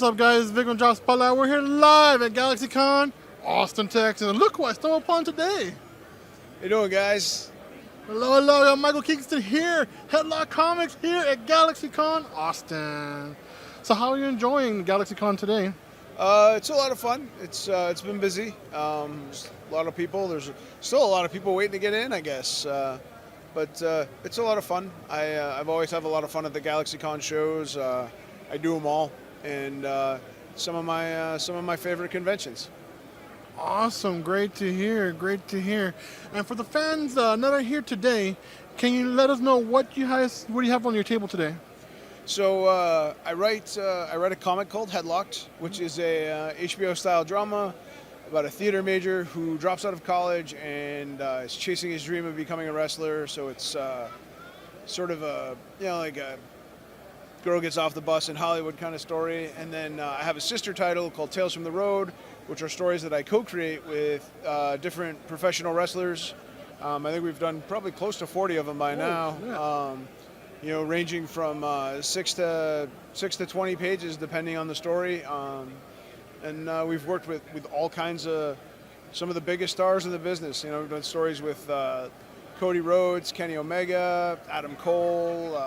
up, guys? Vic and Drop Spotlight. We're here live at GalaxyCon, Austin, Texas. And look who I stumbled upon today. How you doing, guys? Hello. I'm Michael Kingston here, Headlocked Comics here at GalaxyCon, Austin. So how are you enjoying GalaxyCon today? It's a lot of fun. It's been busy. There's a lot of people. There's still a lot of people waiting to get in, I guess. But it's a lot of fun. I've always have a lot of fun at the GalaxyCon shows. I do them all, and some of my favorite conventions. Awesome, great to hear. And for the fans that are here today, can you let us know what do you have on your table today? So I write a comic called Headlocked, which is a HBO style drama about a theater major who drops out of college and is chasing his dream of becoming a wrestler. So it's sort of like a girl gets off the bus in Hollywood kind of story. And then I have a sister title called Tales from the Road, which are stories that I co-create with different professional wrestlers. I think we've done probably close to 40 of them by now. Yeah. Ranging from 6 to 20 pages, depending on the story. And we've worked with all kinds of some of the biggest stars in the business. We've done stories with Cody Rhodes, Kenny Omega, Adam Cole,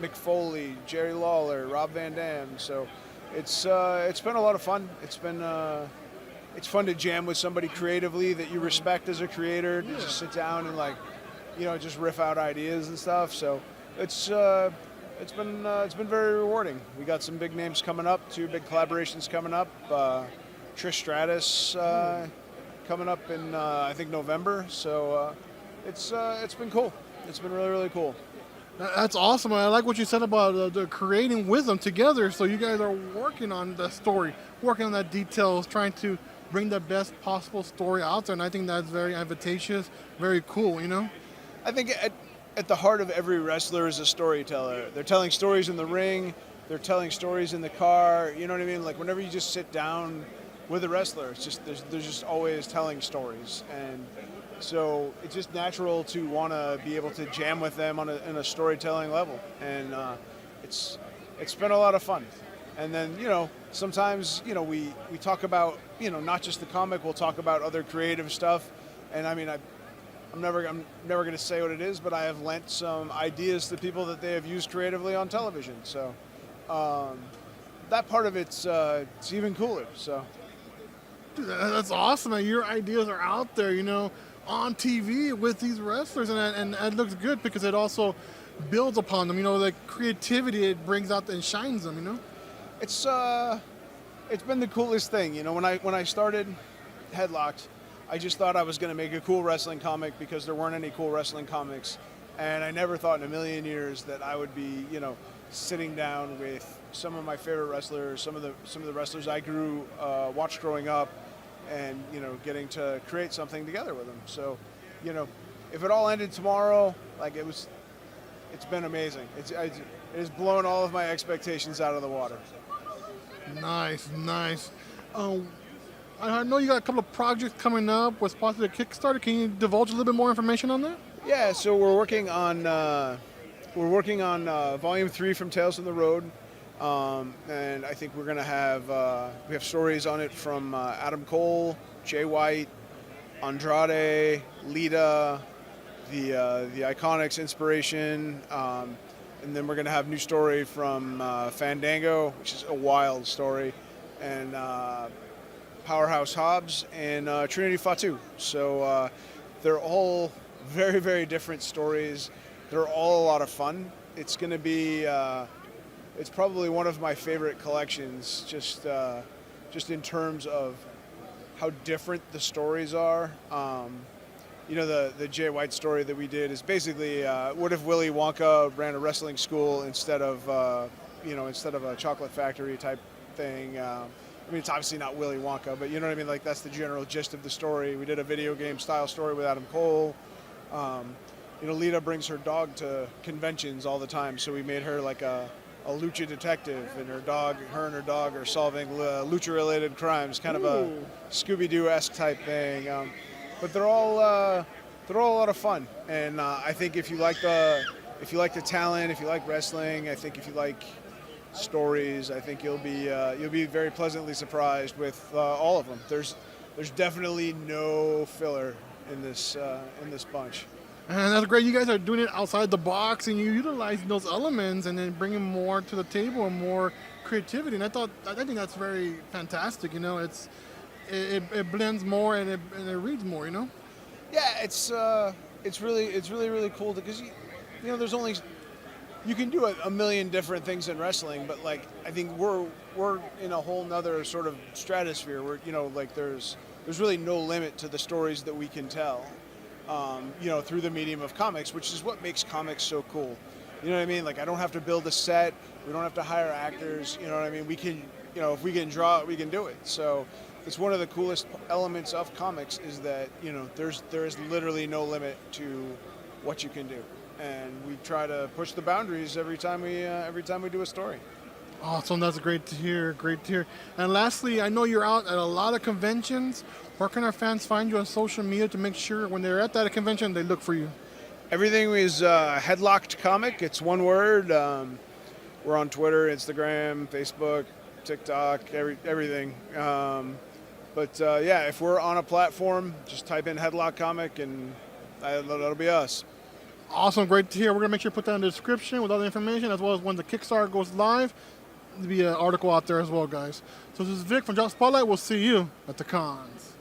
Mick Foley, Jerry Lawler, Rob Van Dam. So it's been a lot of fun. It's fun to jam with somebody creatively that you respect as a creator, to just sit down and just riff out ideas and stuff. So it's been very rewarding. We got some big names coming up, 2 big collaborations coming up. Trish Stratus coming up in I think November. So it's been cool. It's been really, really cool. That's awesome. I like what you said about the creating with them together. So you guys are working on the story, working on that details, trying to bring the best possible story out there. And I think that's very advantageous, very cool, I think at the heart of every wrestler is a storyteller. They're telling stories in the ring. They're telling stories in the car. You know what I mean? Like whenever you just sit down with a wrestler, it's just there's just always telling stories, and so it's just natural to want to be able to jam with them in a storytelling level, and it's been a lot of fun. And then sometimes we talk about not just the comic. We'll talk about other creative stuff, and I mean I'm never going to say what it is, but I have lent some ideas to people that they have used creatively on television. So that part of it's even cooler. So dude, that's awesome. Your ideas are out there, on TV with these wrestlers, and it looks good because it also builds upon them. The creativity it brings out and shines them. It's been the coolest thing. When I started Headlocked, I just thought I was going to make a cool wrestling comic because there weren't any cool wrestling comics, and I never thought in a million years that I would be, sitting down with some of my favorite wrestlers, some of the wrestlers I watched growing up, and getting to create something together with them. So, if it all ended tomorrow, it's been amazing. It has blown all of my expectations out of the water. Nice. I know you got a couple of projects coming up with possibly a Kickstarter. Can you divulge a little bit more information on that? Yeah, so we're working on Volume 3 from Tales from the Road, and I think we're gonna have we have stories on it from Adam Cole, Jay White, Andrade, Lita, the Iconics inspiration, and then we're gonna have new story from Fandango, which is a wild story, and Powerhouse Hobbs and Trinity Fatu. So they're all very, very different stories. They're all a lot of fun. It's going to be, it's probably one of my favorite collections, just in terms of how different the stories are. The Jay White story that we did is basically, what if Willy Wonka ran a wrestling school instead of a chocolate factory type thing. It's obviously not Willy Wonka, but you know what I mean? That's the general gist of the story. We did a video game style story with Adam Cole. Lita brings her dog to conventions all the time, so we made her like a lucha detective, and her and her dog are solving lucha-related crimes, kind of a Scooby-Doo-esque type thing. But they're all a lot of fun, and I think if you like the talent, if you like wrestling, I think if you like stories. I think you'll be very pleasantly surprised with all of them. There's definitely no filler in this bunch. And that's great. You guys are doing it outside the box, and you're utilizing those elements, and then bringing more to the table and more creativity. And I think that's very fantastic. You know, it blends more and it reads more. You know. Yeah, it's really cool because you know there's only you can do a million different things in wrestling, but like I think we're in a whole nother sort of stratosphere where you know like there's really no limit to the stories that we can tell. You know, through the medium of comics, which is what makes comics so cool. You know what I mean? Like, I don't have to build a set. We don't have to hire actors. You know what I mean? We can, you know, if we can draw it, we can do it. So it's one of the coolest elements of comics is that, you know, there is literally no limit to what you can do. And we try to push the boundaries every time we do a story. Awesome. That's great to hear. Great to hear. And lastly, I know you're out at a lot of conventions. Where can our fans find you on social media to make sure when they're at that convention, they look for you? Everything is Headlocked Comic. It's one word. We're on Twitter, Instagram, Facebook, TikTok, everything. Yeah, if we're on a platform, just type in Headlocked Comic and that'll be us. Awesome. Great to hear. We're going to make sure to put that in the description with all the information, as well as when the Kickstarter goes live. There'll be an article out there as well, guys. So this is Vic from Drop Spotlight. We'll see you at the cons.